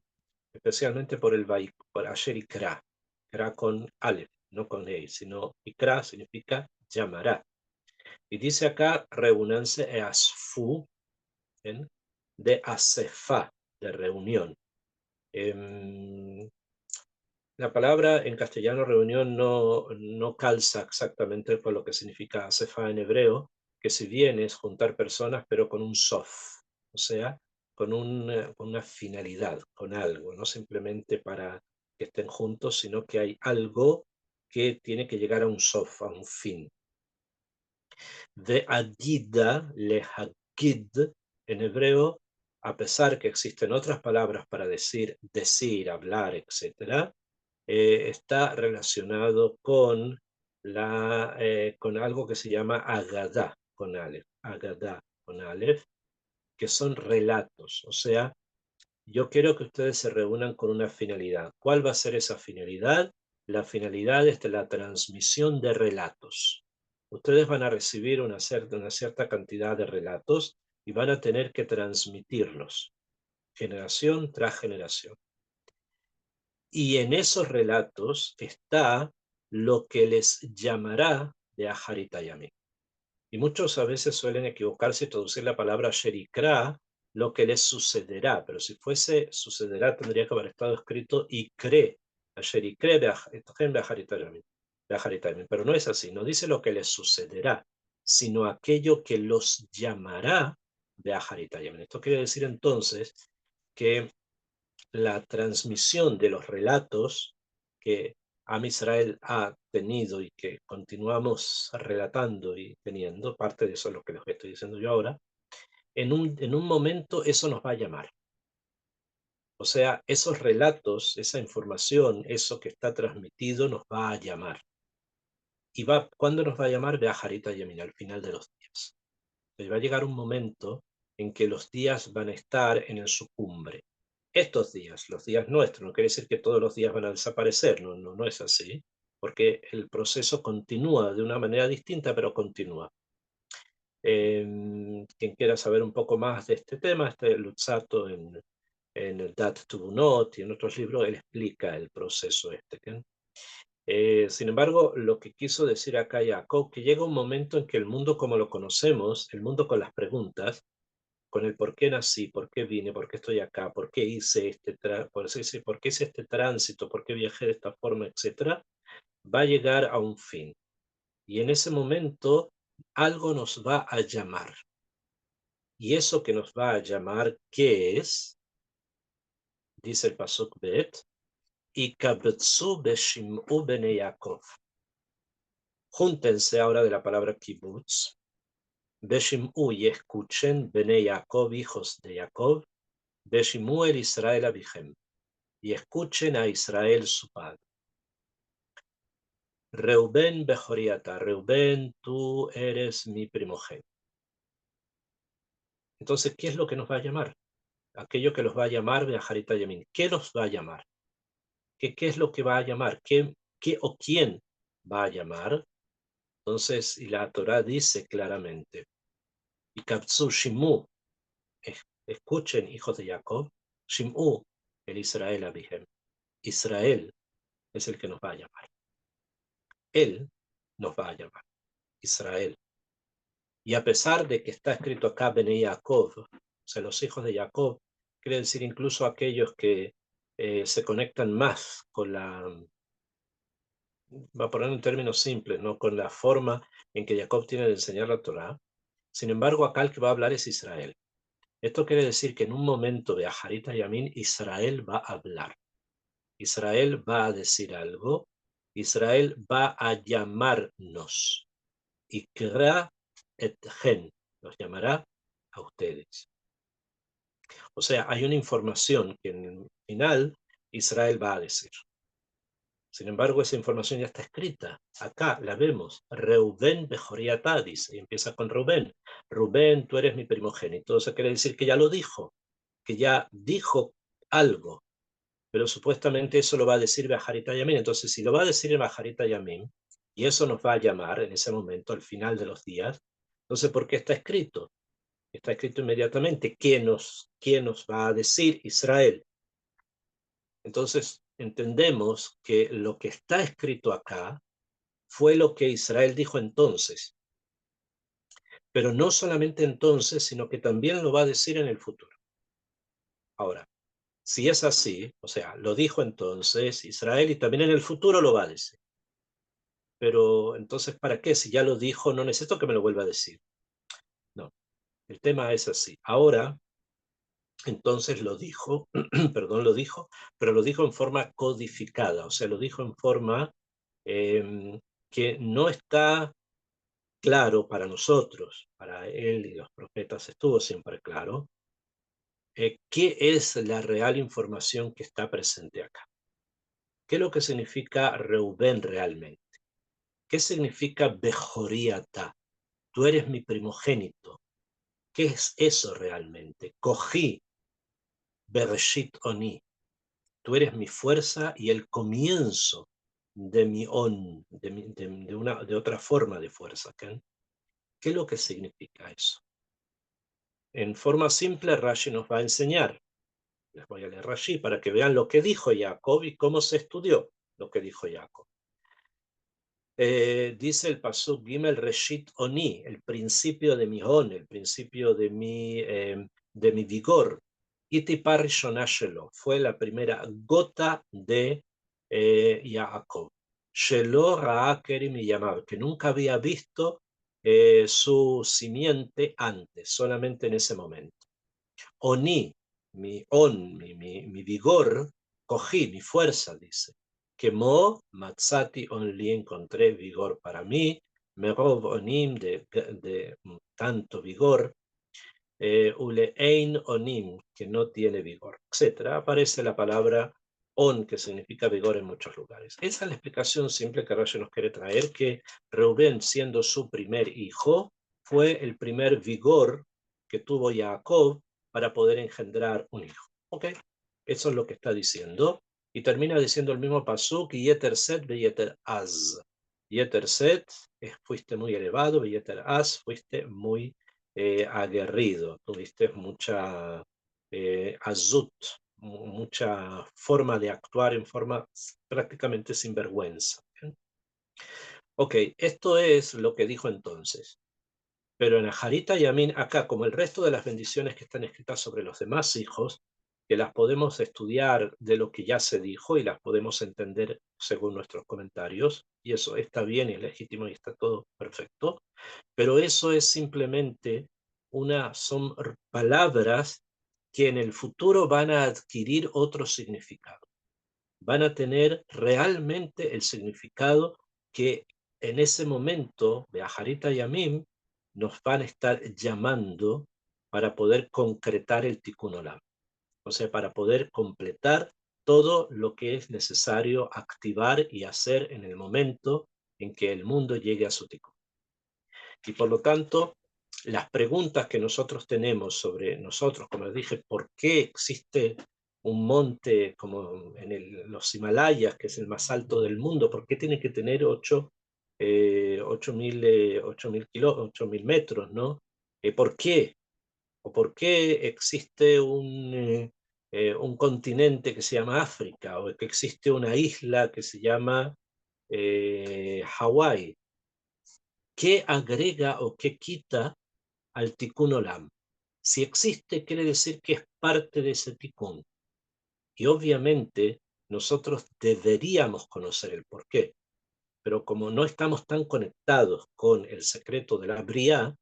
Especialmente por por Asher Ikra, Ikra con Aleph, no con E, sino Ikra significa llamará. Y dice acá, reúnanse e asfu, ¿bien? De asefá, de reunión. La palabra en castellano reunión no calza exactamente con lo que significa asefá en hebreo, que si bien es juntar personas, pero con un sof, o sea, con una finalidad, con algo, no simplemente para que estén juntos, sino que hay algo que tiene que llegar a un sof, a un fin. De agida, lehagid, en hebreo, a pesar que existen otras palabras para decir, hablar, etc., está relacionado con algo que se llama Agadá con Aleph, que son relatos. O sea, yo quiero que ustedes se reúnan con una finalidad. ¿Cuál va a ser esa finalidad? La finalidad es de la transmisión de relatos. Ustedes van a recibir una cierta cantidad de relatos y van a tener que transmitirlos, generación tras generación. Y en esos relatos está lo que les llamará de Aharit Hayamim. Y muchos a veces suelen equivocarse y traducir la palabra Sherikra, lo que les sucederá, pero si fuese sucederá tendría que haber estado escrito Ikre, Sherikre de Aharit Hayamim. Pero no es así, no dice lo que les sucederá, sino aquello que los llamará de Aharit Hayamim. Esto quiere decir entonces que la transmisión de los relatos que Am Israel ha tenido y que continuamos relatando y teniendo, parte de eso es lo que les estoy diciendo yo ahora, en un momento eso nos va a llamar. O sea, esos relatos, esa información, eso que está transmitido nos va a llamar. ¿Y cuándo nos va a llamar? De Aharita Yamin, al final de los días. Entonces va a llegar un momento en que los días van a estar en su cumbre. Estos días, los días nuestros, no quiere decir que todos los días van a desaparecer, no es así, porque el proceso continúa de una manera distinta, pero continúa. Quien quiera saber un poco más de este tema, este Luzzatto en el Dat Tubunot y en otros libros, él explica el proceso este. Sin embargo, lo que quiso decir acá Jacob, que llega un momento en que el mundo como lo conocemos, el mundo con las preguntas, con el por qué nací, por qué vine, por qué estoy acá, por qué hice por qué hice este tránsito, por qué viajé de esta forma, etcétera, va a llegar a un fin. Y en ese momento algo nos va a llamar. Y eso que nos va a llamar, ¿qué es? Dice el Pasuk Bet, y kabetsu beshim'u bene Yaakov. Júntense ahora de la palabra kibbutz, beshim'u y escuchen bene Yaakov, hijos de Jacob, beshim'u el Israel abijem, y escuchen a Israel su padre. Reubén Bejoriata, Reubén, tú eres mi primogénito. Entonces, ¿qué es lo que nos va a llamar? Aquello que los va a llamar Beajarita Yamin. ¿Qué los va a llamar? ¿Qué es lo que va a llamar? ¿Qué o quién va a llamar? Entonces, y la Torah dice claramente, y Kapsu Shimu, escuchen, hijos de Jacob, Shimu, el Israel Abihem. Israel es el que nos va a llamar. Él nos va a llamar. Israel. Y a pesar de que está escrito acá Bene Jacob, o sea, los hijos de Jacob, quiere decir incluso aquellos que se conectan más con va a poner en términos simples, ¿no? Con la forma en que Jacob tiene de enseñar la Torá. Sin embargo, acá el que va a hablar es Israel. Esto quiere decir que en un momento de Aharita Yamin, Israel va a hablar. Israel va a decir algo. Israel va a llamarnos. Ikra et gen, los llamará a ustedes. O sea, hay una información que en el final Israel va a decir. Sin embargo, esa información ya está escrita. Acá la vemos. Reubén Bejoriatá dice, y empieza con Rubén. Rubén, tú eres mi primogénito. Eso quiere decir que ya lo dijo, que ya dijo algo. Pero supuestamente eso lo va a decir Bajarita Yamin. Entonces, si lo va a decir Bajarita Yamin, y eso nos va a llamar en ese momento, al final de los días, entonces, ¿por qué está escrito? Está escrito inmediatamente. ¿Quién nos va a decir? Israel. Entonces, entendemos que lo que está escrito acá fue lo que Israel dijo entonces. pero no solamente entonces, sino que también lo va a decir en el futuro. Ahora, si es así, o sea, lo dijo entonces Israel y también en el futuro lo va a decir. Pero entonces, ¿para qué? Si ya lo dijo, no necesito que me lo vuelva a decir. No, el tema es así. Ahora, entonces lo dijo, perdón, lo dijo, pero lo dijo en forma codificada, o sea, lo dijo en forma que no está claro para nosotros, para él y los profetas estuvo siempre claro, qué es la real información que está presente acá. ¿Qué es lo que significa Reubén realmente? ¿Qué significa Bejoriata? Tú eres mi primogénito. ¿Qué es eso realmente? Cogí Bereshit Oni. Tú eres mi fuerza y el comienzo de mi on, de otra forma de fuerza. ¿Okay? ¿Qué es lo que significa eso? En forma simple, Rashi nos va a enseñar. Les voy a leer Rashi para que vean lo que dijo Jacob y cómo se estudió lo que dijo Jacob. Dice el Pasuk Gimel Reshit Oni, el principio de mi on, el principio de mi vigor. Itipar Shonashelo fue la primera gota de Jacob. Shelo Ra'a Kerim y Yamar, que nunca había visto su simiente antes, solamente en ese momento. Oni, mi vigor, cogí mi fuerza, dice. Quemó, matzati onli, encontré vigor para mí, merov onim, de tanto vigor, ulein onim, que no tiene vigor, etcétera. Aparece la palabra on, que significa vigor en muchos lugares. Esa es la explicación simple que Rashi nos quiere traer, que Reubén, siendo su primer hijo, fue el primer vigor que tuvo Jacob para poder engendrar un hijo. ¿Ok? Eso es lo que está diciendo. Y termina diciendo el mismo pasuk, Yeter Set ve Yeter Az. Yeter Set, fuiste muy elevado, ve Yeter Az, fuiste muy aguerrido, tuviste mucha azut, mucha forma de actuar en forma prácticamente sin vergüenza. Ok, esto es lo que dijo entonces. Pero en Ajarita y Amin, acá, como el resto de las bendiciones que están escritas sobre los demás hijos, que las podemos estudiar de lo que ya se dijo y las podemos entender según nuestros comentarios, y eso está bien y es legítimo y está todo perfecto, pero eso es simplemente son palabras que en el futuro van a adquirir otro significado, van a tener realmente el significado que en ese momento de Ajarita y Amim nos van a estar llamando para poder concretar el Tikkun Olam, o sea, para poder completar todo lo que es necesario activar y hacer en el momento en que el mundo llegue a su Tikkun. Y por lo tanto, las preguntas que nosotros tenemos sobre nosotros, como les dije, ¿por qué existe un monte como en los Himalayas, que es el más alto del mundo? ¿Por qué tiene que tener 8.000 metros, ¿no? ¿Por qué? ¿O por qué existe un continente que se llama África? ¿O que existe una isla que se llama Hawái? ¿Qué agrega o qué quita al Tikkun Olam? Si existe, quiere decir que es parte de ese Tikkun. Y obviamente nosotros deberíamos conocer el porqué. Pero como no estamos tan conectados con el secreto de la Briá,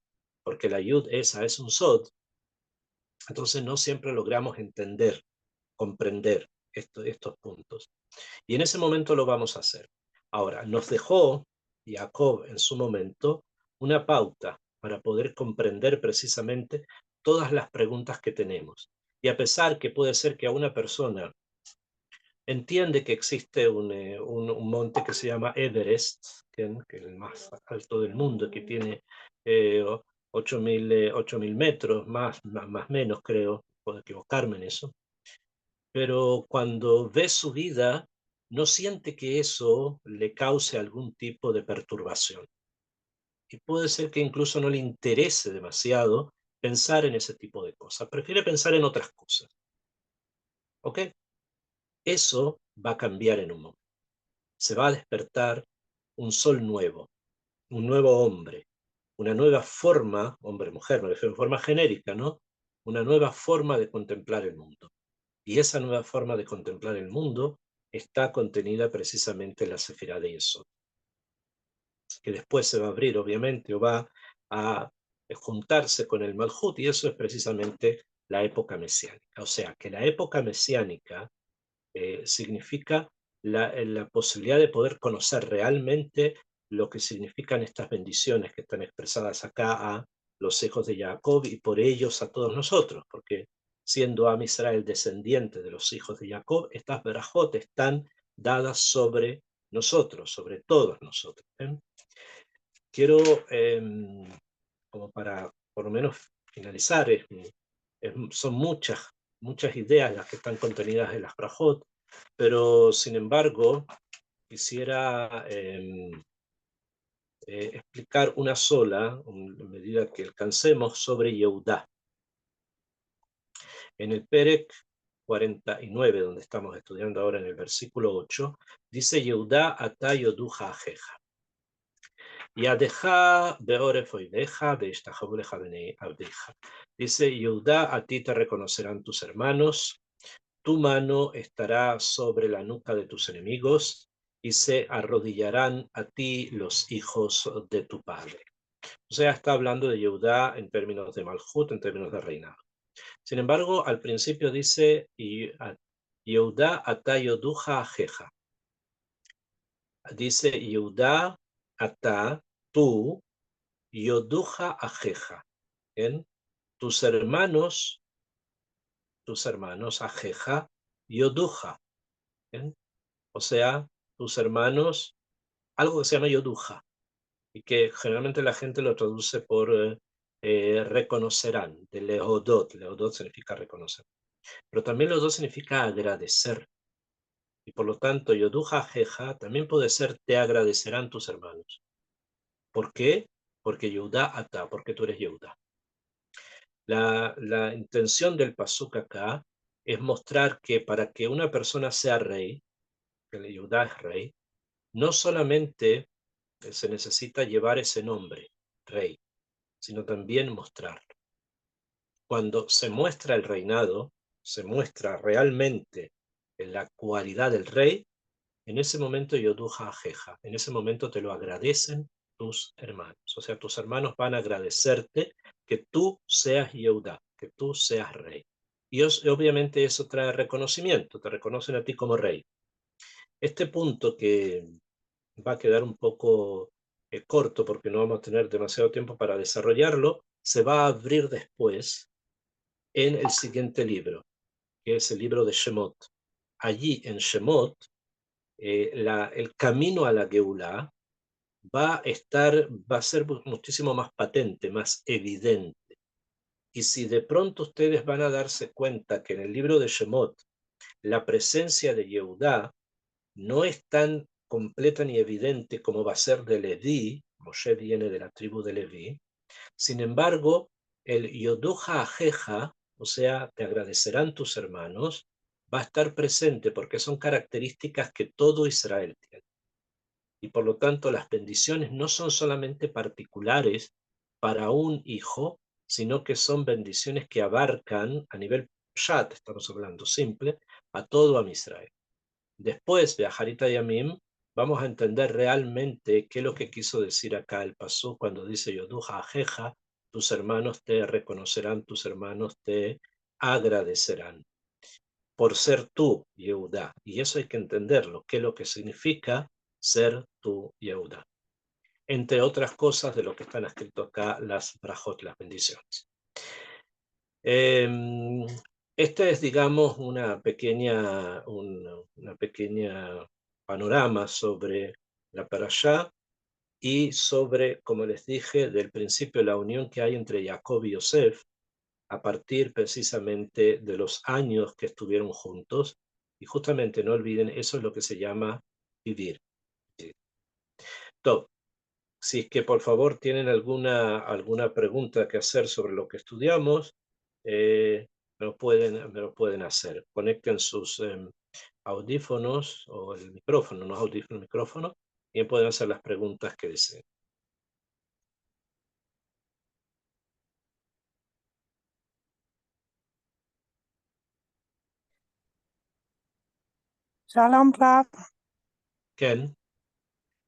porque la Yud esa es un Sod, entonces no siempre logramos entender, comprender estos puntos. Y en ese momento lo vamos a hacer. Ahora, nos dejó Jacob en su momento una pauta para poder comprender precisamente todas las preguntas que tenemos. Y a pesar que puede ser que a una persona entiende que existe un monte que se llama Everest, que es el más alto del mundo, que tiene 8.000 metros, más menos creo, puedo equivocarme en eso, pero cuando ve su vida, no siente que eso le cause algún tipo de perturbación. Y puede ser que incluso no le interese demasiado pensar en ese tipo de cosas. Prefiere pensar en otras cosas. ¿Ok? Eso va a cambiar en un momento. Se va a despertar un sol nuevo, un nuevo hombre, una nueva forma, hombre-mujer, me refiero en forma genérica, ¿no? Una nueva forma de contemplar el mundo. Y esa nueva forma de contemplar el mundo está contenida precisamente en la Sefirá de Yesod, que después se va a abrir, obviamente, o va a juntarse con el Malhut, y eso es precisamente la época mesiánica. O sea, que la época mesiánica significa la posibilidad de poder conocer realmente lo que significan estas bendiciones que están expresadas acá a los hijos de Jacob y por ellos a todos nosotros, porque siendo Am Israel descendiente de los hijos de Jacob, estas berajot están dadas sobre nosotros, sobre todos nosotros. Quiero, como para por lo menos finalizar, son muchas ideas las que están contenidas en las brajot, pero sin embargo quisiera explicar una sola, en medida que alcancemos, sobre Yehudá. En el Perek 49, donde estamos estudiando ahora en el versículo 8, dice Yehudá atá yoduja ajeja. Yadeja beoref oideja beishtajabu leja bnei abdeja. Dice Yehudá, a ti te reconocerán tus hermanos, tu mano estará sobre la nuca de tus enemigos y se arrodillarán a ti los hijos de tu padre. O sea, está hablando de Yehudá en términos de Malhut, en términos de reinado. Sin embargo, al principio dice Yehudá atá yoduja ajeja. Dice Yehudá atá, tú, yoduja ajeja. ¿Bien? Tus hermanos ajeja, yoduja. ¿Bien? O sea, tus hermanos, algo que se llama yoduja, y que generalmente la gente lo traduce por reconocerán, de leodot. Leodot significa reconocer. Pero también leodot significa agradecer. Y por lo tanto, yoduja jeja también puede ser te agradecerán tus hermanos. ¿Por qué? Porque Yehudá ata, porque tú eres Yehudá. La intención del pasuk acá es mostrar que para que una persona sea rey, que el Yehudá es rey, no solamente se necesita llevar ese nombre, rey, sino también mostrarlo. Cuando se muestra el reinado, se muestra realmente la cualidad del rey, en ese momento yoduja ajeja, en ese momento te lo agradecen tus hermanos. O sea, tus hermanos van a agradecerte que tú seas Yehudá, que tú seas rey. Y obviamente eso trae reconocimiento, te reconocen a ti como rey. Este punto que va a quedar un poco corto porque no vamos a tener demasiado tiempo para desarrollarlo, se va a abrir después en el siguiente libro, que es el libro de Shemot. Allí en Shemot, el camino a la Geulá va a ser muchísimo más patente, más evidente. Y si de pronto ustedes van a darse cuenta que en el libro de Shemot la presencia de Yehudá no es tan completa ni evidente como va a ser de Leví, Moshe viene de la tribu de Leví, sin embargo, el Yoduja Ajeja, o sea, te agradecerán tus hermanos, va a estar presente porque son características que todo Israel tiene. Y por lo tanto, las bendiciones no son solamente particulares para un hijo, sino que son bendiciones que abarcan a nivel Pshat, estamos hablando simple, a todo Israel. Después de Aharita Yamim, vamos a entender realmente qué es lo que quiso decir acá el pasú cuando dice Yoduja Ajeja, tus hermanos te reconocerán, tus hermanos te agradecerán por ser tú, Yehudá. Y eso hay que entenderlo, qué es lo que significa ser tú, Yehudá. Entre otras cosas de lo que están escrito acá, las brajot, las bendiciones. Esta es, digamos, una pequeña panorama sobre la parashá y sobre, como les dije, del principio la unión que hay entre Jacob y Yosef a partir precisamente de los años que estuvieron juntos. Y justamente no olviden, eso es lo que se llama vivir. Top. Si es que por favor tienen alguna pregunta que hacer sobre lo que estudiamos, me lo pueden hacer. Conecten sus audífonos o el micrófono, no audífono, el micrófono, y pueden hacer las preguntas que deseen. Shalom Rab. Ken,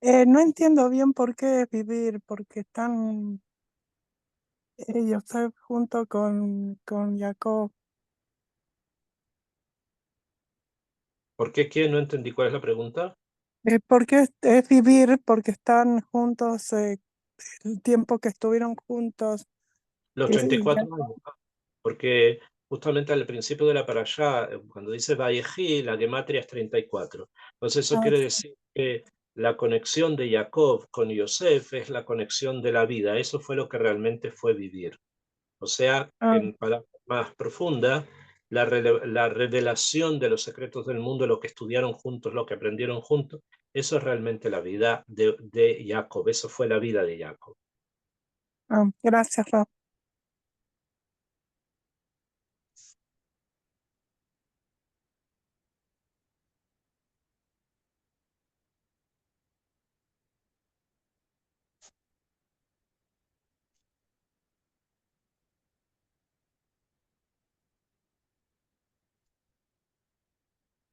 No entiendo bien por qué es vivir, porque están Yosef junto con Jacob. ¿por qué quién? No entendí cuál es la pregunta. ¿Por qué es vivir? Porque están juntos el tiempo que estuvieron juntos. Los Que, 34 años, porque justamente al principio de la parashá, cuando dice Vayejí, la gematria es 34. Entonces eso ah, quiere decir que la conexión de Jacob con Yosef es la conexión de la vida. Eso fue lo que realmente fue vivir. O sea, ah, en palabras más profundas, la revelación de los secretos del mundo, lo que estudiaron juntos, lo que aprendieron juntos, eso es realmente la vida de Jacob. Eso fue la vida de Jacob. gracias, Rab.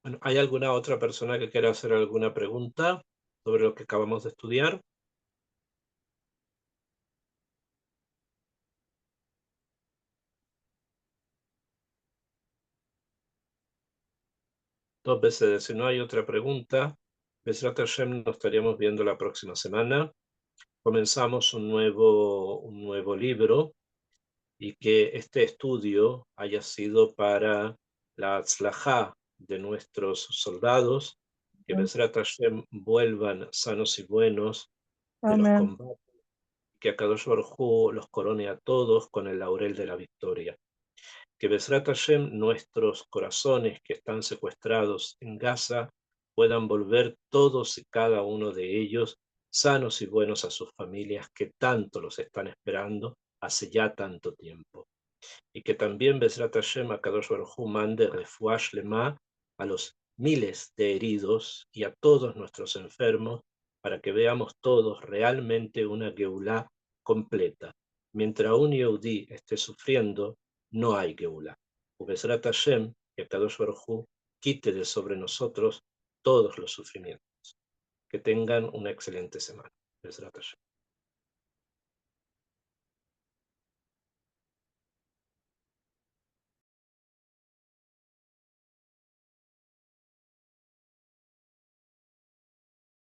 Bueno, ¿hay alguna otra persona que quiera hacer alguna pregunta sobre lo que acabamos de estudiar? Dos veces, si no hay otra pregunta, Besrat Hashem nos estaríamos viendo la próxima semana. Comenzamos un nuevo libro y que este estudio haya sido para la atzlajá de nuestros soldados, que Besrat Hashem vuelvan sanos y buenos de los Amén. combates, que Akadosh Baruj Hu los corone a todos con el laurel de la victoria. Que Besrat Hashem, nuestros corazones que están secuestrados en Gaza, puedan volver todos y cada uno de ellos sanos y buenos a sus familias que tanto los están esperando hace ya tanto tiempo. Y que también Besrat Hashem, Akadosh Baruj Hu, mande refuah shlema a los miles de heridos y a todos nuestros enfermos para que veamos todos realmente una Geulá completa. Mientras un Yehudí esté sufriendo, no hay Geulá. Besrat Hashem, que Akadosh Baruj Hu quite de sobre nosotros todos los sufrimientos. Que tengan una excelente semana. Besrat Hashem.